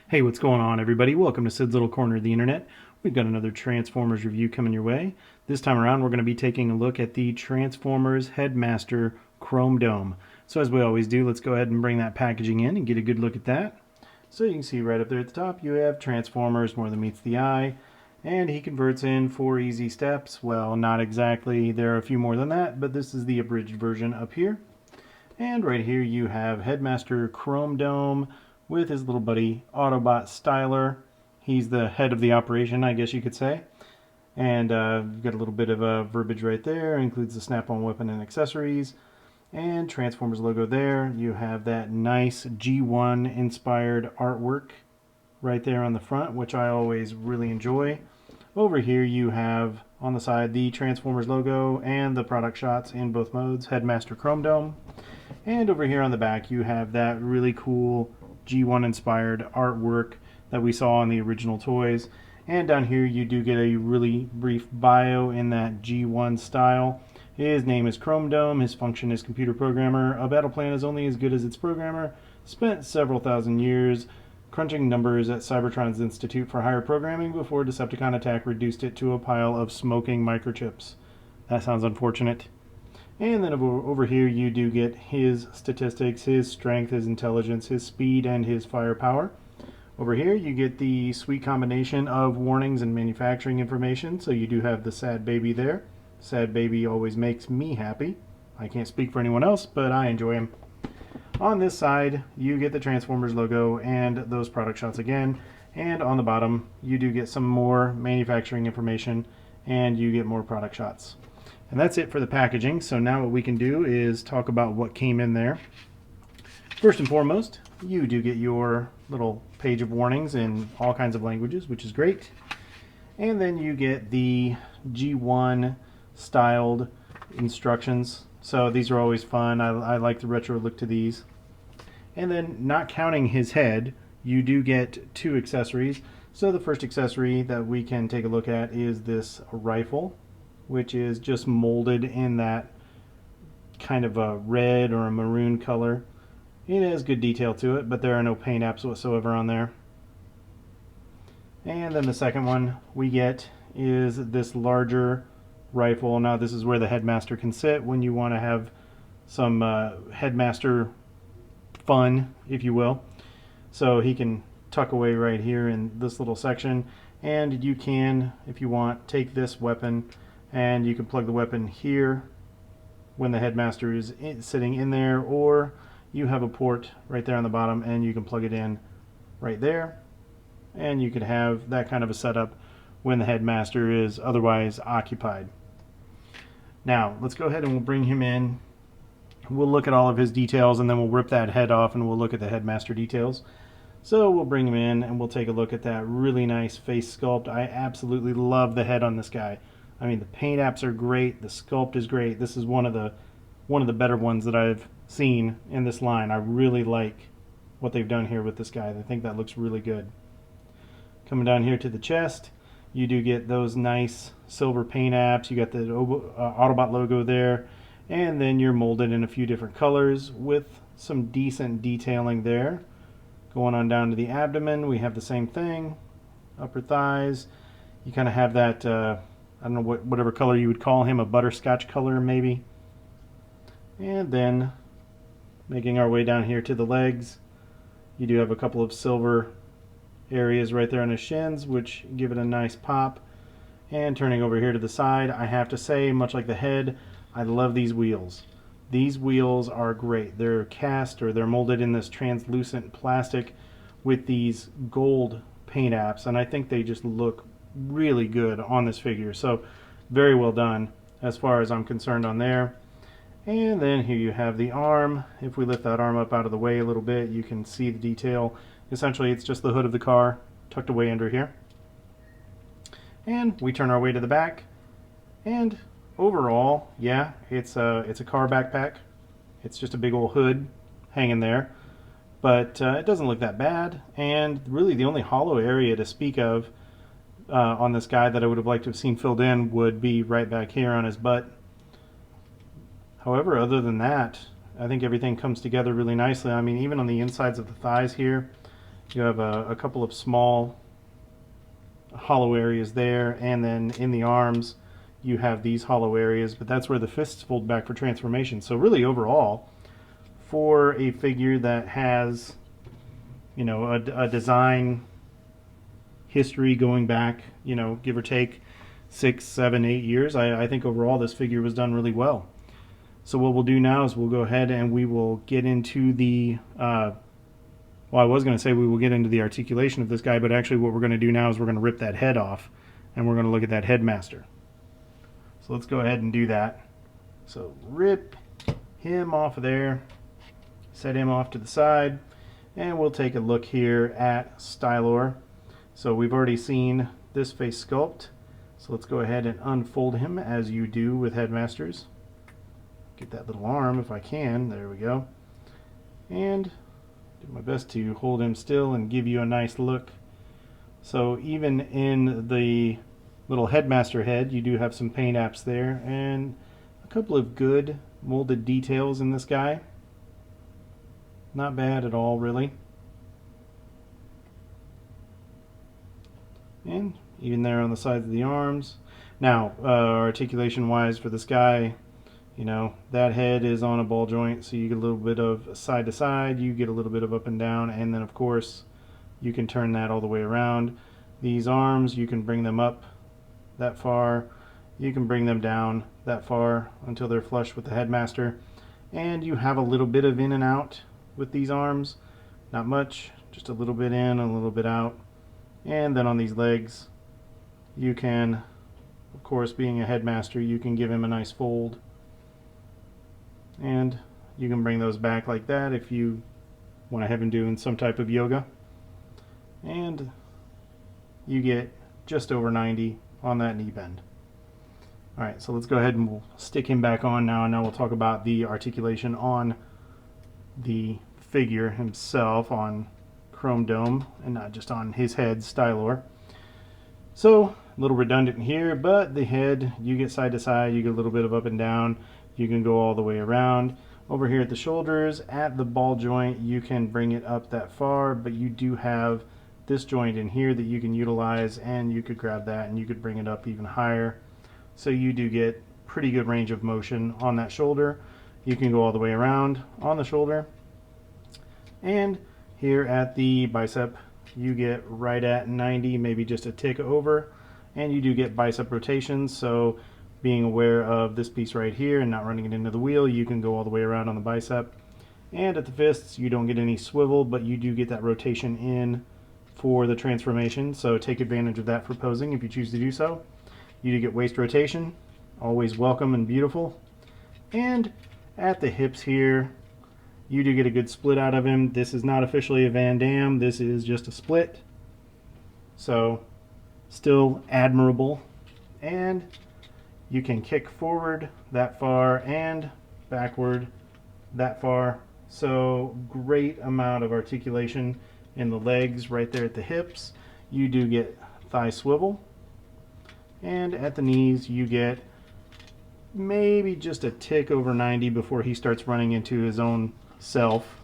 Hey, what's going on, everybody? Welcome to Sid's Little Corner of the Internet. We've got another Transformers review coming your way. This time around, we're going to be taking a look at the Transformers Headmaster Chromedome. So as we always do, let's go ahead and bring that packaging in and get a good look at that. So you can see right up there at the top, you have Transformers More Than Meets the Eye, and he converts in 4 easy steps. Well, not exactly. There are a few more than that, but this is the abridged version up here. And right here you have Headmaster Chromedome with his little buddy Autobot Styler. He's the head of the operation, I guess you could say. And you've got a little bit of verbiage right there. It includes the snap-on weapon and accessories. And Transformers logo there. You have that nice G1 inspired artwork right there on the front, which I always really enjoy. Over here you have on the side the Transformers logo and the product shots in both modes, Headmaster Chromedome. And over here on the back you have that really cool G1 inspired artwork that we saw on the original toys. And down here you do get a really brief bio in that G1 style. His name is Chromedome, his function is computer programmer. A battle plan is only as good as its programmer. Spent several thousand years crunching numbers at Cybertron's Institute for Higher Programming before Decepticon attack reduced it to a pile of smoking microchips. That sounds unfortunate. And then over here you do get his statistics, his strength, his intelligence, his speed, and his firepower. Over here you get the sweet combination of warnings and manufacturing information. So you do have the sad baby there. Sad baby always makes me happy. I can't speak for anyone else, but I enjoy him. On this side you get the Transformers logo and those product shots again. And on the bottom you do get some more manufacturing information and you get more product shots. And that's it for the packaging. So now what we can do is talk about what came in there. First and foremost, you do get your little page of warnings in all kinds of languages, which is great. And then you get the G1 styled instructions. So these are always fun. I like the retro look to these. And then, not counting his head, you do get 2 accessories. So the first accessory that we can take a look at is this rifle, which is just molded in that kind of a red or a maroon color. It has good detail to it, but there are no paint apps whatsoever on there. And then the second one we get is this larger rifle. Now this is where the Headmaster can sit when you want to have some Headmaster fun, if you will. So he can tuck away right here in this little section, and you can, if you want, take this weapon and you can plug the weapon here when the Headmaster is sitting in there, or you have a port right there on the bottom and you can plug it in right there, and you could have that kind of a setup when the Headmaster is otherwise occupied. Now let's go ahead and we'll bring him in. We'll look at all of his details and then we'll rip that head off and we'll look at the Headmaster details. So we'll bring him in and we'll take a look at that really nice face sculpt. I absolutely love the head on this guy. I mean, the paint apps are great, the sculpt is great. This is one of the better ones that I've seen in this line. I really like what they've done here with this guy. I think that looks really good. Coming down here to the chest, you do get those nice silver paint apps. You got the Autobot logo there, and then you're molded in a few different colors with some decent detailing there. Going on down to the abdomen, we have the same thing. Upper thighs, you kind of have that I don't know whatever color you would call him, a butterscotch color maybe. And then making our way down here to the legs, you do have a couple of silver areas right there on his shins, which give it a nice pop. And turning over here to the side, I have to say, much like the head, I love these wheels. These wheels are great. They're cast, or they're molded in this translucent plastic with these gold paint apps, and I think they just look really good on this figure. So very well done as far as I'm concerned on there. And then here you have the arm. If we lift that arm up out of the way a little bit, you can see the detail. Essentially it's just the hood of the car tucked away under here. And we turn our way to the back, and overall, yeah, it's a car backpack. It's just a big old hood hanging there, but it doesn't look that bad. And really the only hollow area to speak of on this guy that I would have liked to have seen filled in would be right back here on his butt. However, other than that, I think everything comes together really nicely. I mean, even on the insides of the thighs here, you have a couple of small hollow areas there, and then in the arms you have these hollow areas, but that's where the fists fold back for transformation. So really overall, for a figure that has, you know, a design history going back, you know, give or take 6, 7, 8 years, I think overall this figure was done really well. So what we'll do now is we'll go ahead and we will get into the well, I was going to say we will get into the articulation of this guy, but actually what we're going to do now is we're going to rip that head off and we're going to look at that headmaster. So let's go ahead and do that. So rip him off of there, set him off to the side, and we'll take a look here at Stylor. So we've already seen this face sculpt, so let's go ahead and unfold him as you do with headmasters. Get that little arm if I can, there we go, and do my best to hold him still and give you a nice look. So even in the little headmaster head, you do have some paint apps there and a couple of good molded details in this guy. Not bad at all, really. And even there on the sides of the arms. Now, articulation wise for this guy, you know, that head is on a ball joint, so you get a little bit of side to side, you get a little bit of up and down, and then of course you can turn that all the way around. These arms, you can bring them up that far, you can bring them down that far until they're flush with the headmaster, and you have a little bit of in and out with these arms. Not much, just a little bit in, a little bit out. And then on these legs, you can, of course, being a headmaster, you can give him a nice fold. And you can bring those back like that if you want to have him doing some type of yoga. And you get just over 90 on that knee bend. Alright, so let's go ahead and we'll stick him back on now, and now we'll talk about the articulation on the figure himself, on Chromedome, and not just on his head, Stylor. So, a little redundant here, but the head, you get side to side, you get a little bit of up and down. You can go all the way around. Over here at the shoulders, at the ball joint, you can bring it up that far, but you do have this joint in here that you can utilize, and you could grab that and you could bring it up even higher. So you do get pretty good range of motion on that shoulder. You can go all the way around on the shoulder. And here at the bicep, you get right at 90, maybe just a tick over, and you do get bicep rotations. So being aware of this piece right here and not running it into the wheel, you can go all the way around on the bicep. And at the fists, you don't get any swivel, but you do get that rotation in for the transformation, so take advantage of that for posing if you choose to do so. You do get waist rotation, always welcome and beautiful. And at the hips here, you do get a good split out of him. This is not officially a Van Damme, this is just a split. So, still admirable. And you can kick forward that far and backward that far. So great amount of articulation in the legs right there at the hips. You do get thigh swivel. And at the knees you get maybe just a tick over 90 before he starts running into his own self.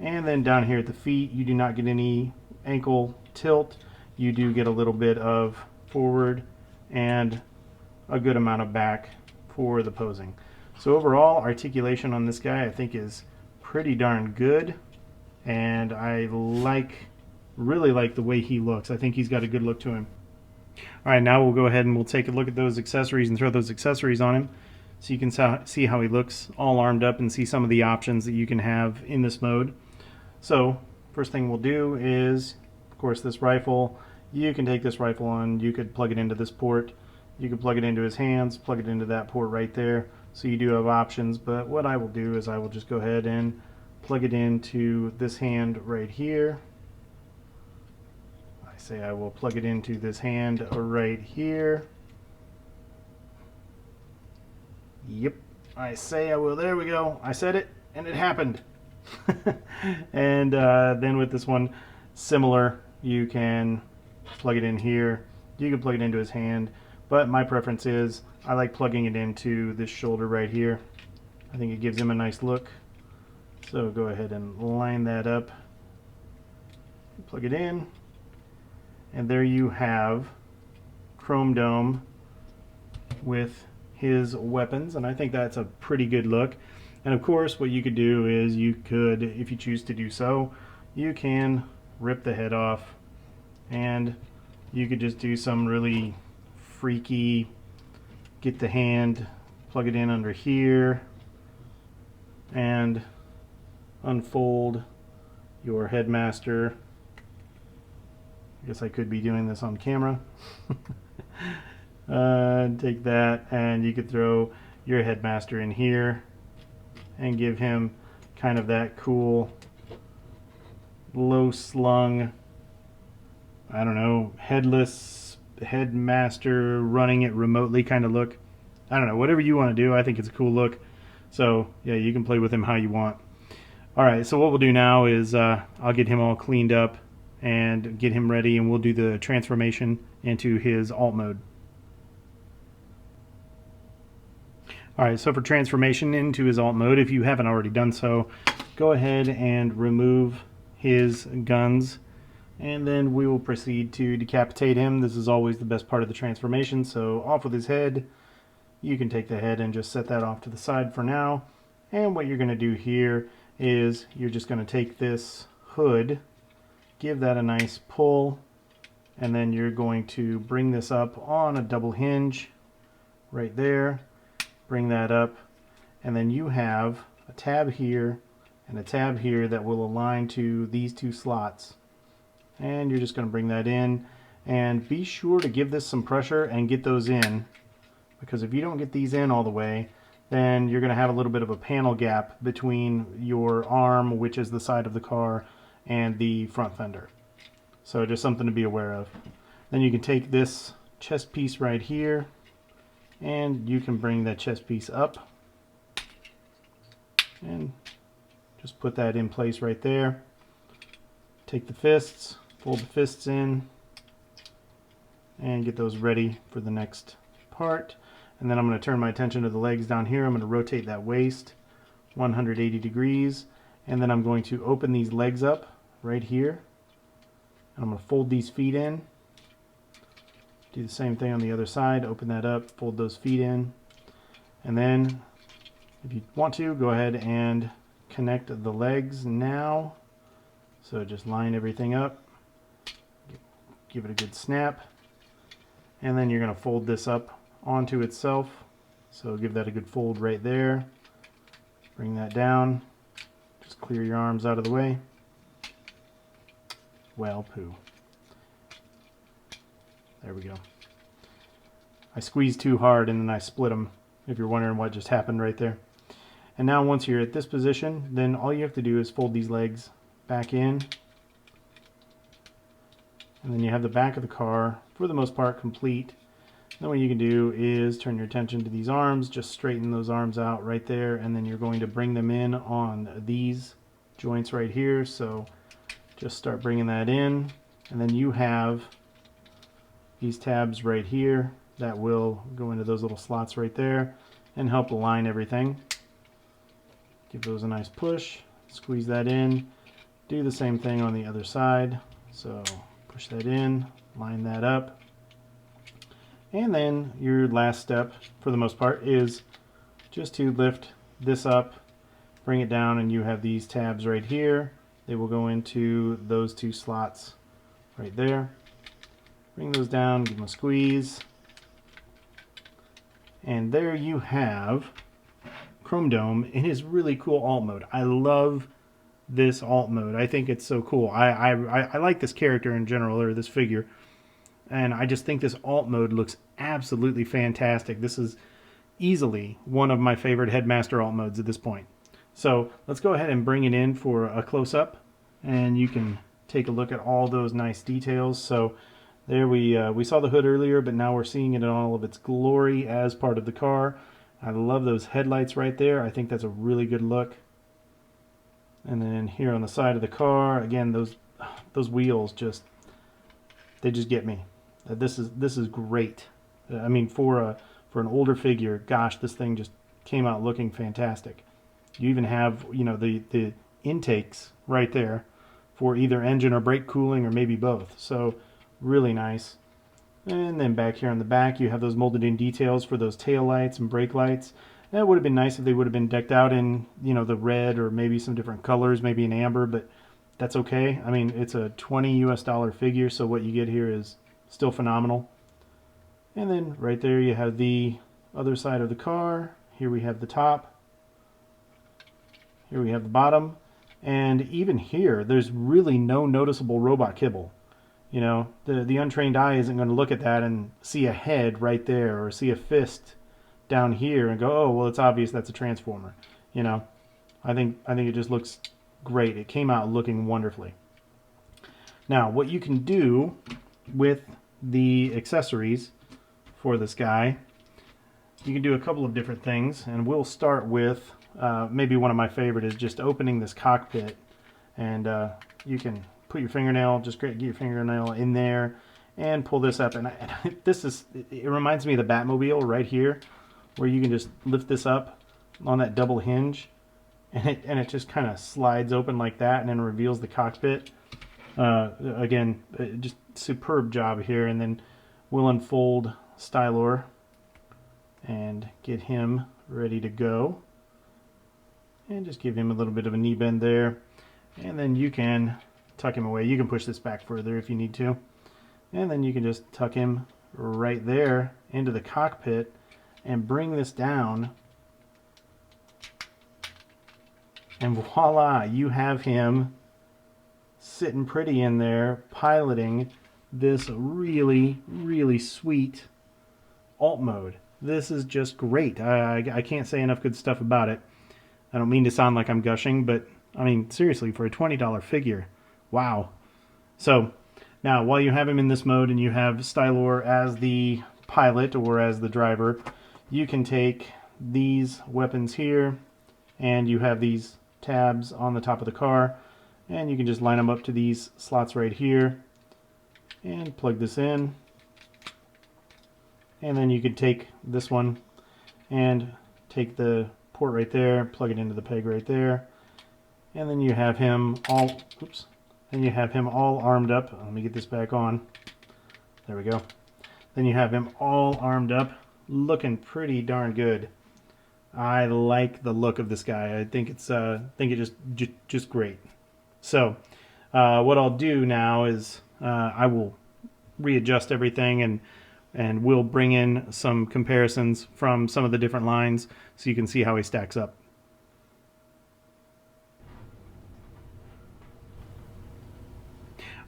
And then down here at the feet, you do not get any ankle tilt. You do get a little bit of forward and a good amount of back for the posing. So overall, articulation on this guy I think is pretty darn good, and I really like the way he looks. I think he's got a good look to him. Alright, now we'll go ahead and we'll take a look at those accessories and throw those accessories on him so you can see how he looks all armed up and see some of the options that you can have in this mode. So first thing we'll do is, of course, this rifle. You can take this rifle on, you could plug it into this port, you can plug it into his hands, plug it into that port right there. So you do have options, but what I will do is I will just go ahead and plug it into this hand right here. I will plug it into this hand right here. Yep, I say I will. There we go. I said it, and it happened. And then with this one, similar, you can plug it in here. You can plug it into his hand, but my preference is I like plugging it into this shoulder right here. I think it gives him a nice look. So go ahead and line that up, plug it in, and there you have Chromedome with his weapons, and I think that's a pretty good look. And of course what you could do is you could, if you choose to do so, you can rip the head off, and you could just do some really freaky, get the hand, plug it in under here, and unfold your Headmaster. I guess I could be doing this on camera. Take that, and you could throw your Headmaster in here and give him kind of that cool low slung, I don't know, headless Headmaster running it remotely kind of look. I don't know, whatever you want to do. I think it's a cool look. So yeah, you can play with him how you want. Alright, so what we'll do now is I'll get him all cleaned up and get him ready, and we'll do the transformation into his alt mode. Alright, so for transformation into his alt mode, if you haven't already done so, go ahead and remove his guns, and then we will proceed to decapitate him. This is always the best part of the transformation, so off with his head. You can take the head and just set that off to the side for now. And what you're going to do here is you're just going to take this hood, give that a nice pull, and then you're going to bring this up on a double hinge right there. Bring that up, and then you have a tab here and a tab here that will align to these two slots, and you're just going to bring that in, and be sure to give this some pressure and get those in, because if you don't get these in all the way, then you're going to have a little bit of a panel gap between your arm, which is the side of the car, and the front fender. So just something to be aware of. Then you can take this chest piece right here, and you can bring that chest piece up and just put that in place right there. Take the fists, fold the fists in, and get those ready for the next part. And then I'm going to turn my attention to the legs down here. I'm going to rotate that waist 180 degrees, and then I'm going to open these legs up right here. And I'm going to fold these feet in. Do the same thing on the other side. Open that up, fold those feet in, and then if you want to, go ahead and connect the legs now. So just line everything up, give it a good snap, and then you're going to fold this up onto itself. So give that a good fold right there. Bring that down. Just clear your arms out of the way. Well, poo. There we go. I squeezed too hard and then I split them, if you're wondering what just happened right there. And now once you're at this position, then all you have to do is fold these legs back in. And then you have the back of the car, for the most part, complete. Then what you can do is turn your attention to these arms, just straighten those arms out right there, and then you're going to bring them in on these joints right here. So just start bringing that in, and then you have these tabs right here that will go into those little slots right there and help align everything. Give those a nice push, squeeze that in, do the same thing on the other side. So push that in, line that up, and then your last step for the most part is just to lift this up, bring it down, and you have these tabs right here. They will go into those two slots right there. Bring those down, give them a squeeze, and there you have Chromedome in his really cool alt mode. I love this alt mode. I think it's so cool. I like this character in general, or this figure, and I just think this alt mode looks absolutely fantastic. This is easily one of my favorite Headmaster alt modes at this point. So let's go ahead and bring it in for a close-up, and you can take a look at all those nice details. So there we saw the hood earlier, but now we're seeing it in all of its glory as part of the car. I love those headlights right there. I think that's a really good look. And then here on the side of the car, again, those wheels just, they just get me. This is great. I mean, for an older figure, gosh, this thing just came out looking fantastic. You even have, you know, the intakes right there for either engine or brake cooling or maybe both. So really nice. And then back here on the back, you have those molded in details for those tail lights and brake lights. That would have been nice if they would have been decked out in, you know, the red or maybe some different colors, maybe an amber, but that's okay. I mean, it's a $20 US figure, so what you get here is still phenomenal. And then right there you have the other side of the car. Here we have the top. Here we have the bottom. And even here, there's really no noticeable robot kibble. You know, the untrained eye isn't going to look at that and see a head right there or see a fist down here and go, oh, well, it's obvious that's a Transformer. You know, I think it just looks great. It came out looking wonderfully. Now, what you can do with the accessories for this guy, you can do a couple of different things, and we'll start with maybe one of my favorite is just opening this cockpit, and you can put your fingernail, just get your fingernail in there and pull this up. And it reminds me of the Batmobile right here, where you can just lift this up on that double hinge, and it just kind of slides open like that, and then reveals the cockpit. Again, just superb job here. And then we'll unfold Stylor and get him ready to go, and just give him a little bit of a knee bend there, and then you can tuck him away. You can push this back further if you need to, and then you can just tuck him right there into the cockpit and bring this down, and voila, you have him sitting pretty in there piloting this really, really sweet alt mode. This is just great. I can't say enough good stuff about it. I don't mean to sound like I'm gushing, but I mean, seriously, for a $20 figure, wow. So now, while you have him in this mode and you have Stylor as the pilot or as the driver, you can take these weapons here, and you have these tabs on the top of the car, and you can just line them up to these slots right here and plug this in. And then you could take this one and take the port right there, plug it into the peg right there, and then you have him all, oops, and you have him all armed up. Let me get this back on. There we go. Then you have him all armed up, looking pretty darn good. I like the look of this guy. I think it's just great. So what I'll do now is I will readjust everything, and we'll bring in some comparisons from some of the different lines so you can see how he stacks up.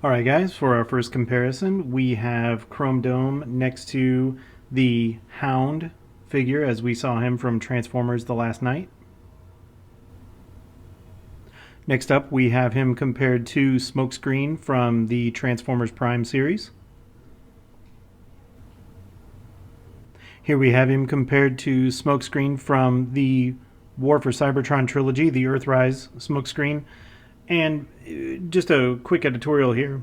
Alright guys, for our first comparison, we have Chromedome next to the Hound figure as we saw him from Transformers The Last Night. Next up, we have him compared to Smokescreen from the Transformers Prime series. Here we have him compared to Smokescreen from the War for Cybertron Trilogy, the Earthrise Smokescreen. And just a quick editorial here.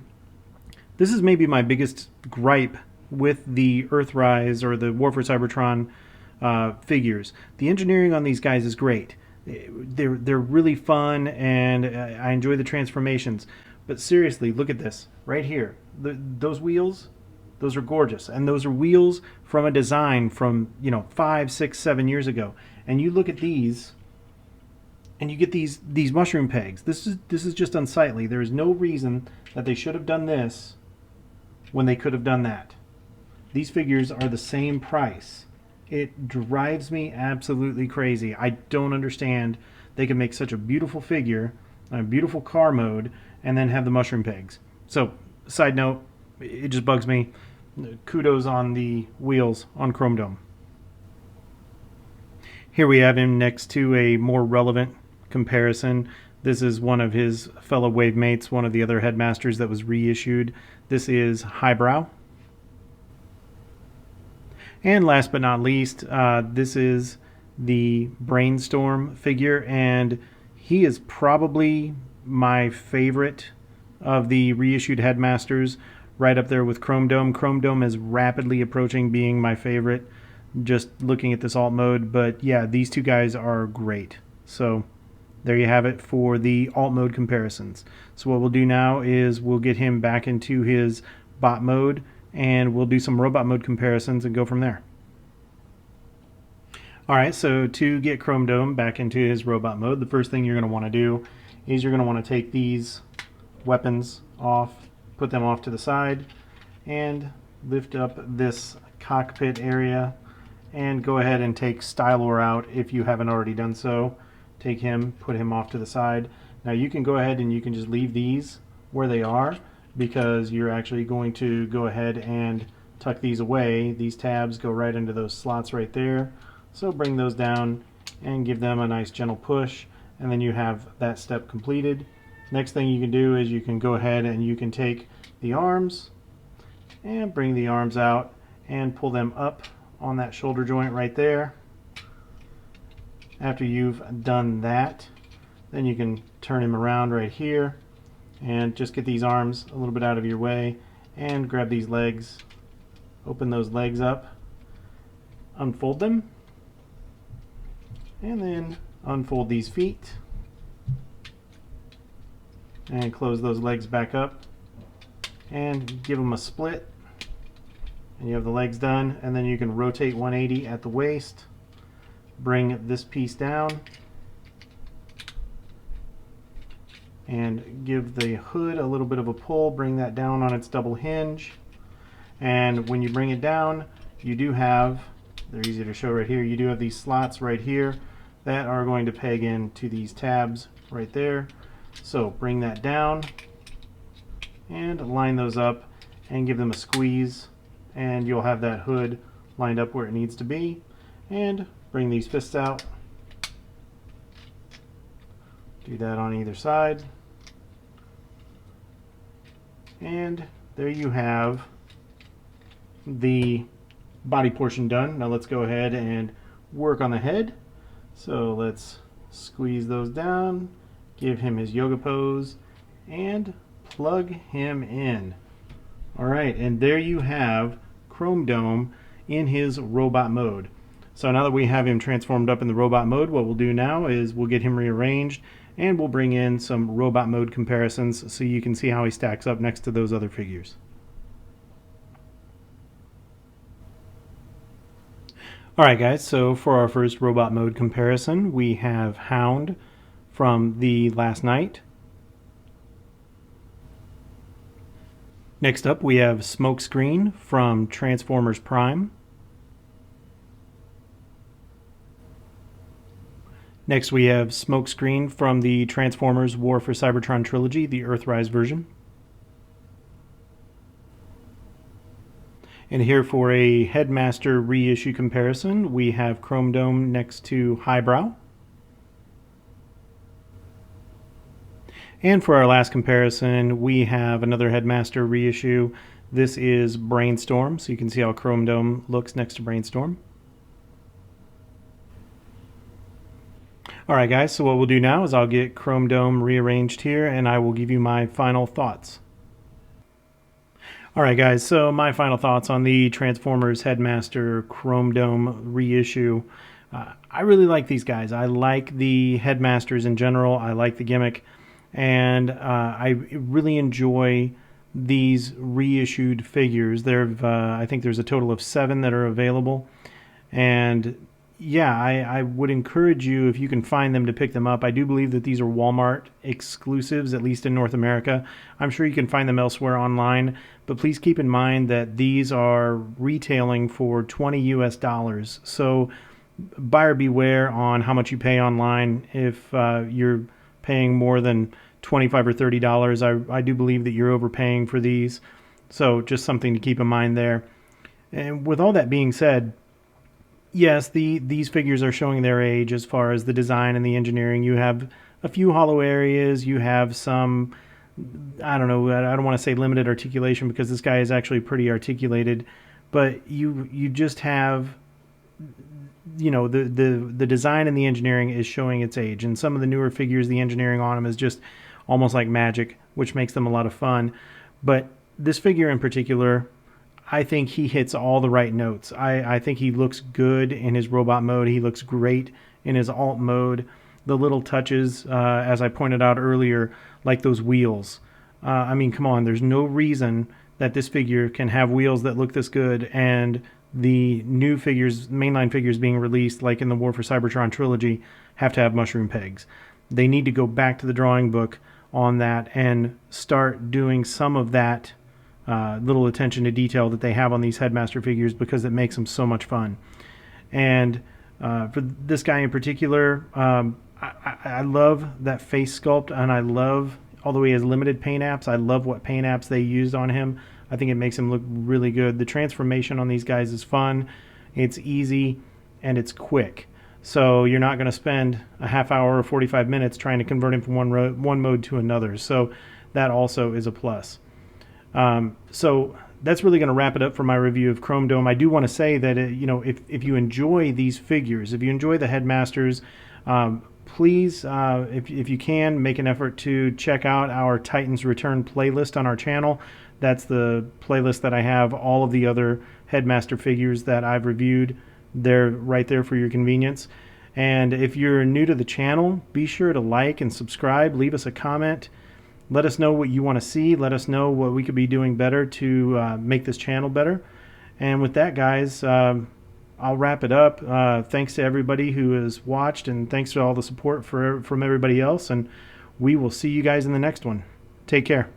This is maybe my biggest gripe with the Earthrise or the War for Cybertron figures. The engineering on these guys is great. They're really fun, and I enjoy the transformations. But seriously, look at this right here. Those wheels, those are gorgeous, and those are wheels from a design from 5, 6, 7 years ago. And you look at these, and you get these mushroom pegs. This is just unsightly. There is no reason that they should have done this when they could have done that. These figures are the same price. It drives me absolutely crazy. I don't understand they can make such a beautiful figure, a beautiful car mode, and then have the mushroom pegs. So, side note, it just bugs me. Kudos on the wheels on Chromedome. Here we have him next to a more relevant comparison. This is one of his fellow wave mates, one of the other headmasters that was reissued. This is Highbrow. And last but not least, this is the Brainstorm figure, and he is probably my favorite of the reissued headmasters, right up there with Chromedome. Chromedome is rapidly approaching being my favorite, just looking at this alt mode. But yeah, these two guys are great. So there you have it for the alt mode comparisons. So what we'll do now is we'll get him back into his bot mode, and we'll do some robot mode comparisons and go from there. Alright, so to get Chromedome back into his robot mode, the first thing you're going to want to do is you're going to want to take these weapons off, put them off to the side, and lift up this cockpit area, and go ahead and take Stylor out if you haven't already done so. Take him, put him off to the side. Now you can go ahead and you can just leave these where they are, because you're actually going to go ahead and tuck these away. These tabs go right into those slots right there. So bring those down and give them a nice gentle push, and then you have that step completed. Next thing you can do is you can go ahead and you can take the arms and bring the arms out and pull them up on that shoulder joint right there. After you've done that, then you can turn him around right here and just get these arms a little bit out of your way and grab these legs, open those legs up, unfold them, and then unfold these feet and close those legs back up and give them a split, and you have the legs done. And then you can rotate 180 at the waist, bring this piece down, and give the hood a little bit of a pull, bring that down on its double hinge. And when you bring it down, you do have, they're easy to show right here, you do have these slots right here that are going to peg into these tabs right there. So bring that down and line those up and give them a squeeze, and you'll have that hood lined up where it needs to be. And bring these fists out, do that on either side, and there you have the body portion done. Now let's go ahead and work on the head. So let's squeeze those down, give him his yoga pose, and plug him in. Alright, and there you have Chromedome in his robot mode. So now that we have him transformed up in the robot mode, what we'll do now is we'll get him rearranged, and we'll bring in some robot mode comparisons so you can see how he stacks up next to those other figures. Alright guys, so for our first robot mode comparison, we have Hound from the Last Night. Next up we have Smokescreen from Transformers Prime. Next we have Smokescreen from the Transformers War for Cybertron Trilogy, the Earthrise version. And here for a Headmaster reissue comparison, we have Chromedome next to Highbrow. And for our last comparison, we have another Headmaster reissue. This is Brainstorm, so you can see how Chromedome looks next to Brainstorm. Alright guys, so what we'll do now is I'll get Chromedome rearranged here, and I will give you my final thoughts. Alright guys, so my final thoughts on the Transformers Headmaster Chromedome reissue. I really like these guys. I like the Headmasters in general. I like the gimmick, and I really enjoy these reissued figures. I think there's a total of 7 that are available, and yeah, I would encourage you, if you can find them, to pick them up. I do believe that these are Walmart exclusives, at least in North America. I'm sure you can find them elsewhere online, but please keep in mind that these are retailing for $20 US. So buyer beware on how much you pay online. If you're paying more than $25 or $30, I do believe that you're overpaying for these. So just something to keep in mind there. And with all that being said, yes, these figures are showing their age as far as the design and the engineering. You have a few hollow areas. You have some, I don't know, I don't want to say limited articulation, because this guy is actually pretty articulated. But you just have, you know, the design and the engineering is showing its age. And some of the newer figures, the engineering on them is just almost like magic, which makes them a lot of fun. But this figure in particular, I think he hits all the right notes. I think he looks good in his robot mode. He looks great in his alt mode. the little touches, as I pointed out earlier, like those wheels. I mean, come on, there's no reason that this figure can have wheels that look this good, and the new figures, mainline figures being released, like in the War for Cybertron trilogy, have to have mushroom pegs. They need to go back to the drawing book on that and start doing some of that little attention to detail that they have on these Headmaster figures, because it makes them so much fun. And for this guy in particular, I love that face sculpt, and I love, although he has limited paint apps, I love what paint apps they used on him. I think it makes him look really good. The transformation on these guys is fun, it's easy, and it's quick. So you're not going to spend a half hour or 45 minutes trying to convert him from one mode to another. So that also is a plus. So that's really going to wrap it up for my review of Chromedome. I do want to say that if you enjoy these figures, if you enjoy the Headmasters, please, if you can, make an effort to check out our Titans Return playlist on our channel. That's the playlist that I have all of the other Headmaster figures that I've reviewed. They're right there for your convenience. And if you're new to the channel, be sure to like and subscribe. Leave us a comment. Let us know what you want to see. Let us know what we could be doing better to make this channel better. And with that, guys, I'll wrap it up. Thanks to everybody who has watched, and thanks to all the support from everybody else. And we will see you guys in the next one. Take care.